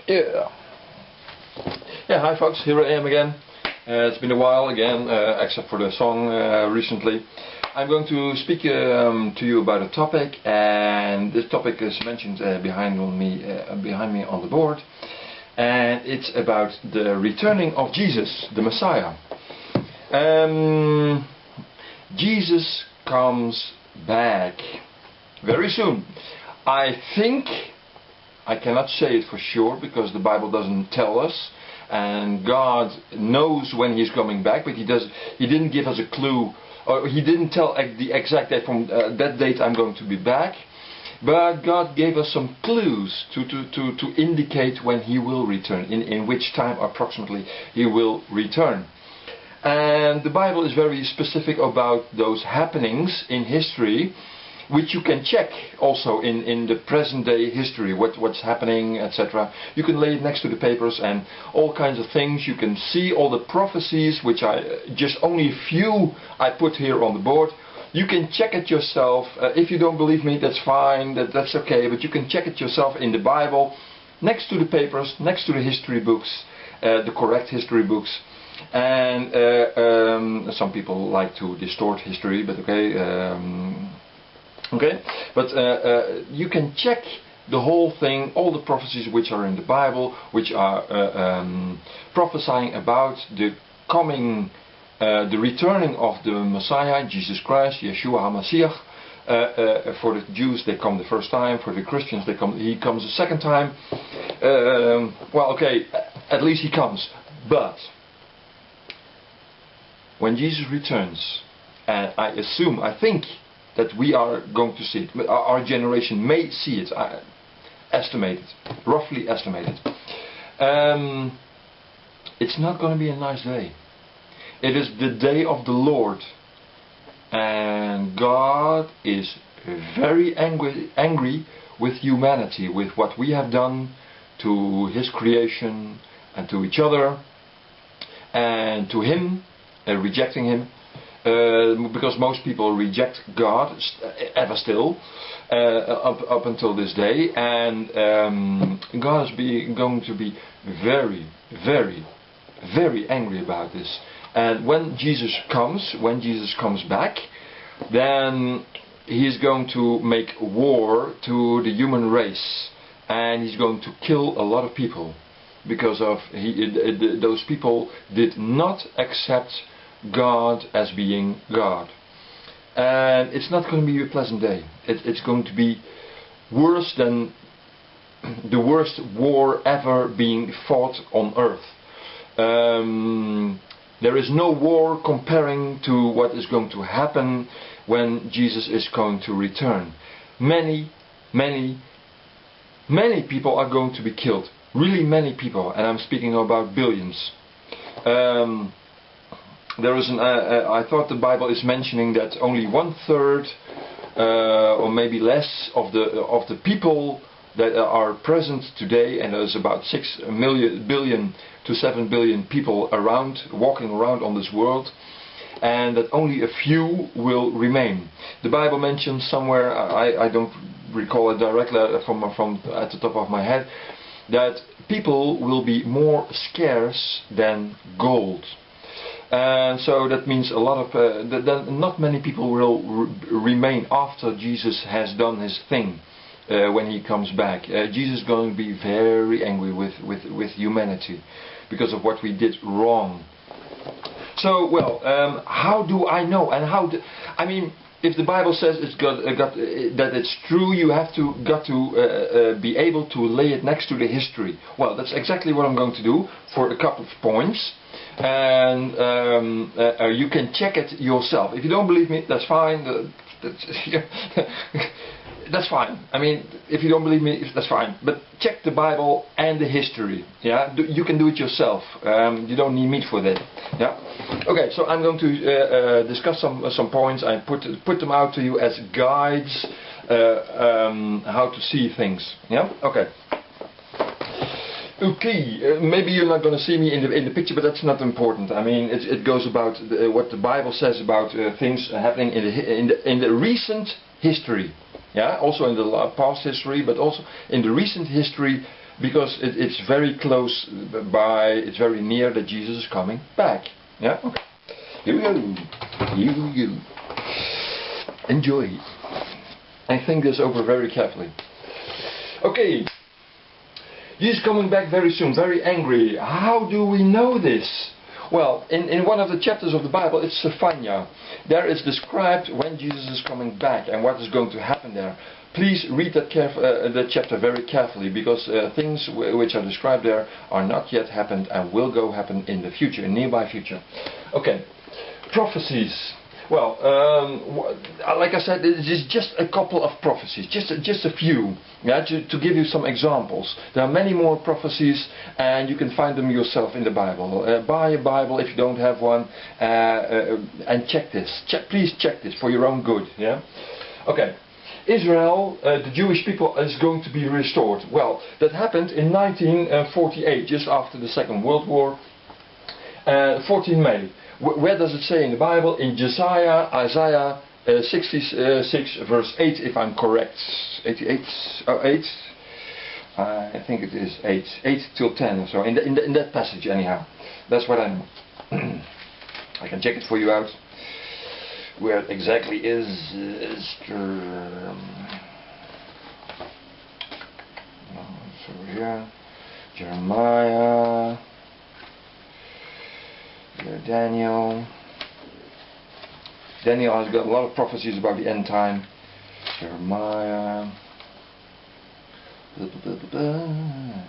Yeah. Yeah, hi folks, here I am again. It's been a while again, except for the song recently. I'm going to speak to you about a topic, and this topic is mentioned behind me on the board. And it's about the returning of Jesus, the Messiah. Jesus comes back very soon. I think, I cannot say it for sure because the Bible doesn't tell us, and God knows when He's coming back, but He didn't give us a clue, or He didn't tell the exact date. From that date I'm going to be back, but God gave us some clues to indicate when He will return, in which time approximately He will return. And the Bible is very specific about those happenings in history, which you can check also in the present day history, what's happening, etc. You can lay it next to the papers and all kinds of things. You can see all the prophecies, which just only a few I put here on the board. You can check it yourself. If you don't believe me, that's fine, that's okay, but you can check it yourself in the Bible, next to the papers, next to the history books, the correct history books. And some people like to distort history, but okay. But you can check the whole thing, all the prophecies which are in the Bible, which are prophesying about the coming, the returning of the Messiah, Jesus Christ, Yeshua HaMashiach. For the Jews, they come the first time. For the Christians, He comes the second time. Well, okay, at least He comes. But when Jesus returns, and I think that we are going to see it. Our generation may see it, roughly estimated. It's not going to be a nice day. It is the day of the Lord, and God is very angry with humanity, with what we have done to His creation and to each other, and to Him, rejecting Him. Because most people reject God ever still, up until this day, and God is going to be very, very, very angry about this. And when Jesus comes back, then He is going to make war to the human race, and He's going to kill a lot of people because of those people did not accept God as being God. And it's not going to be a pleasant day. It's going to be worse than the worst war ever being fought on earth. There is no war comparing to what is going to happen when Jesus is going to return. Many, many, many people are going to be killed. Really many people, and I'm speaking about billions. There is I thought the Bible is mentioning that only 1/3 or maybe less of the people that are present today, and there's about 6 billion to 7 billion people walking around on this world, and that only a few will remain. The Bible mentions somewhere, I don't recall it directly from at the top of my head, that people will be more scarce than gold. And so that means a lot of not many people will remain after Jesus has done His thing when He comes back. Jesus is going to be very angry with humanity because of what we did wrong. So, well, how do I know? And I mean, if the Bible says that it's true, you have to be able to lay it next to the history. Well, that's exactly what I'm going to do for a couple of points. And you can check it yourself. If you don't believe me, that's fine. That's fine. I mean, if you don't believe me, that's fine. But check the Bible and the history. Yeah, you can do it yourself. You don't need me for that. Yeah. Okay. So I'm going to discuss some points. I put them out to you as guides, how to see things. Yeah. Okay. Okay, maybe you're not going to see me in the picture, but that's not important. I mean, it goes about what the Bible says about things happening in the recent history. Yeah, also in the past history, but also in the recent history because it's very close by, it's very near that Jesus is coming back. Yeah? Okay. Here we go. Here we go. Enjoy. I think this over very carefully. Okay. Jesus is coming back very soon, very angry. How do we know this? Well, in one of the chapters of the Bible, it's Zephaniah. There is described when Jesus is coming back and what is going to happen there. Please read that chapter very carefully, because things which are described there are not yet happened and will go happen in the future, in nearby future. Okay, prophecies. Well, like I said, it is just a couple of prophecies, just a few, yeah, to give you some examples. There are many more prophecies, and you can find them yourself in the Bible. Buy a Bible if you don't have one, and check this. Please check this for your own good. Yeah. Okay. Israel, the Jewish people, is going to be restored. Well, that happened in 1948, just after the Second World War. 14 May. Where does it say in the Bible? In Isaiah 66 verse 8, if I'm correct. 88, 8? I think it is 8. 8 till 10 or so. In that passage anyhow. That's what I know. I can check it for you out. Where it exactly is. So here. Jeremiah. Daniel. Daniel has got a lot of prophecies about the end time. Jeremiah.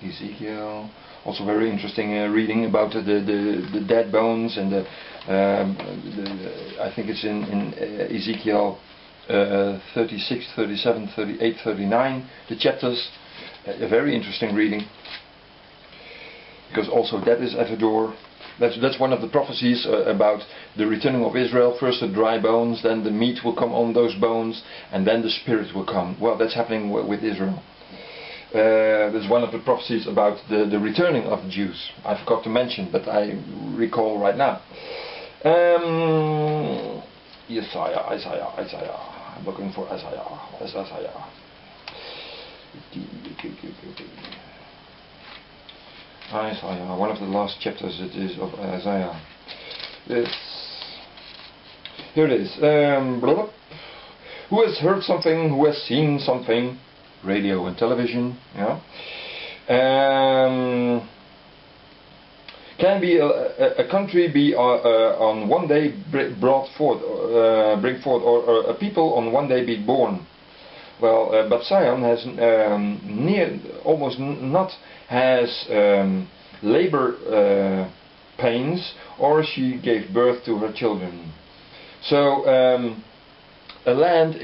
Ezekiel. Also very interesting reading about the dead bones and I think it's in Ezekiel 36, 37, 38, 39. The chapters. A very interesting reading. Because also that is at the door. That's one of the prophecies about the returning of Israel. First the dry bones, then the meat will come on those bones, and then the spirit will come. Well, that's happening with Israel. There's one of the prophecies about the returning of the Jews. I forgot to mention, but I recall right now. Isaiah. I'm looking for Isaiah. Where's Isaiah? Isaiah, one of the last chapters it is of Isaiah. Here it is. Who has heard something? Who has seen something? Radio and television. Yeah. Can be a country be on one day bring forth, or a people on one day be born? Well, but Zion has almost not has labor pains, or she gave birth to her children. So a land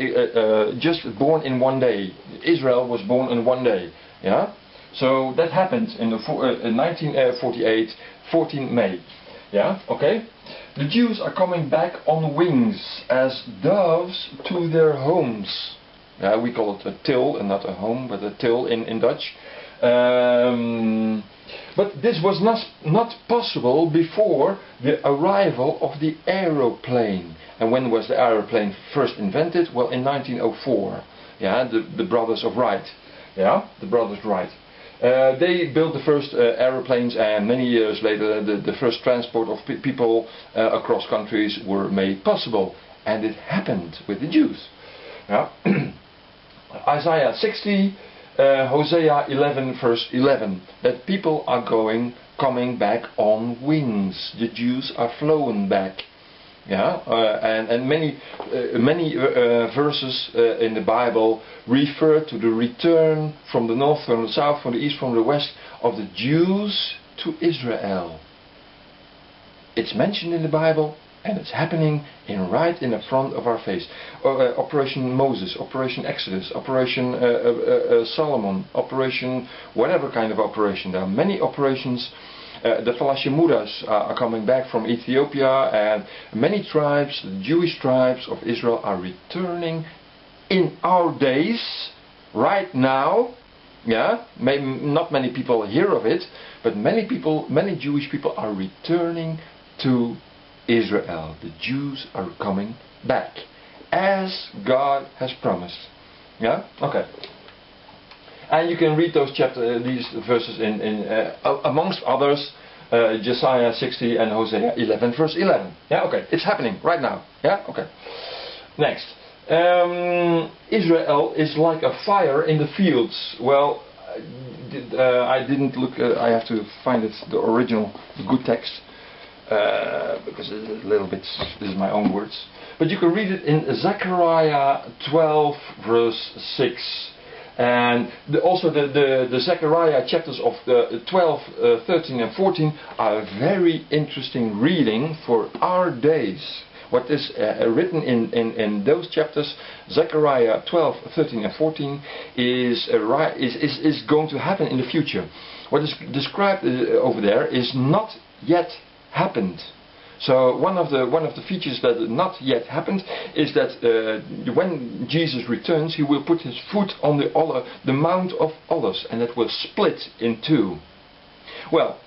just born in one day. Israel was born in one day. Yeah. So that happened in 1948, 14 May. Yeah. Okay. The Jews are coming back on wings as doves to their homes. Yeah, we call it a till, and not a home, but a till in Dutch. But this was not possible before the arrival of the aeroplane. And when was the aeroplane first invented? Well, in 1904. Yeah, the brothers of Wright. Yeah, the brothers Wright. They built the first aeroplanes, and many years later the first transport of people across countries were made possible. And it happened with the Jews. Yeah. Isaiah 60, Hosea 11 verse 11, that people are coming back on wings. The Jews are flown back. Yeah, and many verses in the Bible refer to the return from the north, from the south, from the east, from the west of the Jews to Israel. It's mentioned in the Bible, and it's happening right in the front of our face. Operation Moses, Operation Exodus, Operation Solomon, Operation whatever kind of operation. There are many operations. The Falashimudas are coming back from Ethiopia, and many tribes, the Jewish tribes of Israel, are returning in our days, right now. Yeah, not many people hear of it, but many Jewish people are returning to Israel. The Jews are coming back, as God has promised. Yeah? Okay. And you can read those these verses in amongst others, Jesaja 60 and Hosea 11 verse 11. Yeah, okay, it's happening right now. Yeah, okay. Next, Israel is like a fire in the fields. Well, I didn't look. I have to find it, the original, the good text, because it's a little bit. This is my own words, but you can read it in Zechariah 12 verse 6. And also the Zechariah chapters of the 12, 13 and 14 are a very interesting reading for our days. What is written in those chapters, Zechariah 12, 13 and 14, is going to happen in the future. What is described over there is not yet happened. So one of the features that not yet happened is that when Jesus returns, he will put his foot on the Mount of Olives, and it will split in two. Well,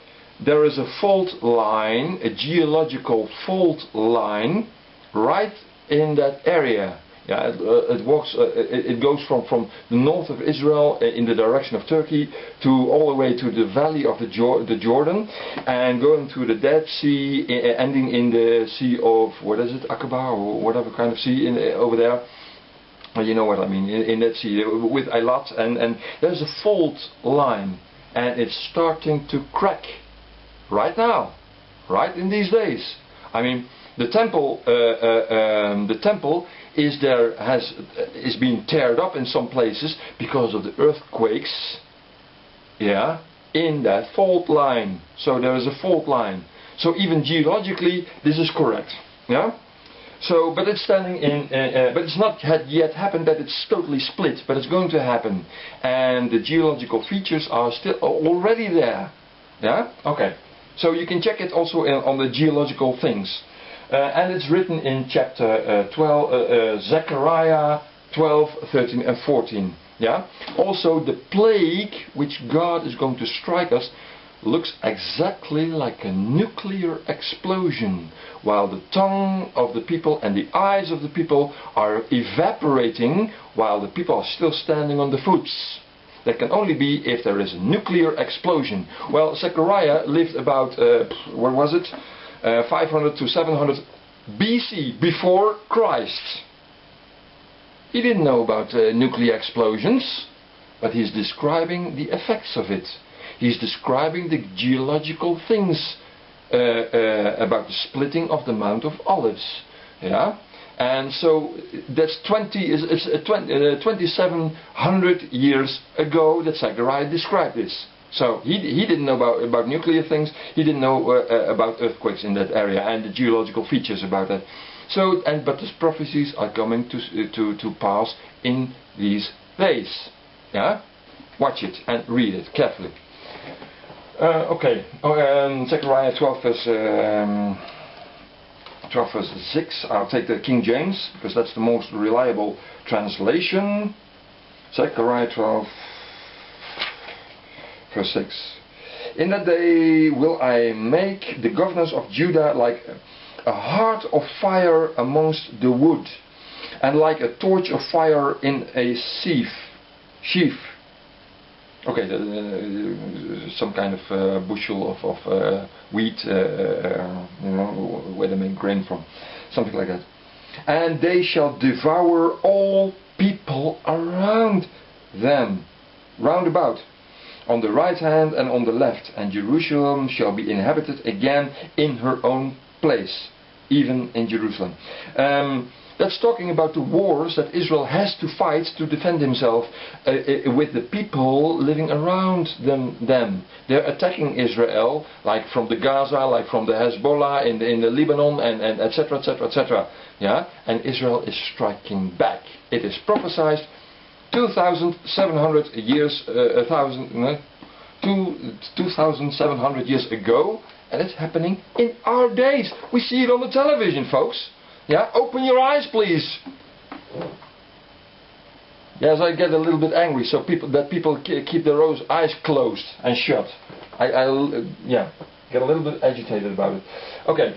there is a fault line, a geological fault line, right in that area. Yeah, it goes from the north of Israel in the direction of Turkey to all the way to the valley of the Jordan, and going through the Dead Sea, ending in the Sea of, what is it, Aqaba, or whatever kind of sea over there. Well, you know what I mean, in that sea with Eilat, and there's a fault line, and it's starting to crack right now, right in these days. I mean, the temple is being teared up in some places because of the earthquakes, yeah, in that fault line. So there is a fault line. So even geologically, this is correct, yeah. So, but it's standing in, but it's not yet happened that it's totally split, but it's going to happen, and the geological features are still already there, yeah. Okay, so you can check it also on the geological things. And it's written in chapter 12, Zechariah 12, 13 and 14. Yeah? Also the plague which God is going to strike us looks exactly like a nuclear explosion, while the tongue of the people and the eyes of the people are evaporating, while the people are still standing on the foots. That can only be if there is a nuclear explosion. Well, Zechariah lived about, what was it? 500 to 700 BC, before Christ. He didn't know about nuclear explosions, but he's describing the effects of it. He's describing the geological things about the splitting of the Mount of Olives. Yeah, and so that's 2700 years ago that Zechariah described this. So he didn't know about nuclear things. He didn't know about earthquakes in that area and the geological features about that. So, but the prophecies are coming to pass in these days. Yeah, watch it and read it carefully. Okay. Zechariah 12 verse 6. I'll take the King James because that's the most reliable translation. Zechariah 12. Verse 6. In that day will I make the governors of Judah like a heart of fire amongst the wood, and like a torch of fire in a sheaf. Okay, some kind of bushel of wheat, where they make grain from, something like that. And they shall devour all people around them, round about, on the right hand and on the left, and Jerusalem shall be inhabited again in her own place, even in Jerusalem. That's talking about the wars that Israel has to fight to defend himself with the people living around them. They're attacking Israel, like from the Gaza, like from the Hezbollah in the Lebanon, and etc., etc., etc. Yeah, and Israel is striking back. It is prophesied 2,700 years, 2,700 years ago, and it's happening in our days. We see it on the television, folks. Yeah, open your eyes, please. Yes, I get a little bit angry. So people keep their eyes closed and shut. I get a little bit agitated about it. Okay.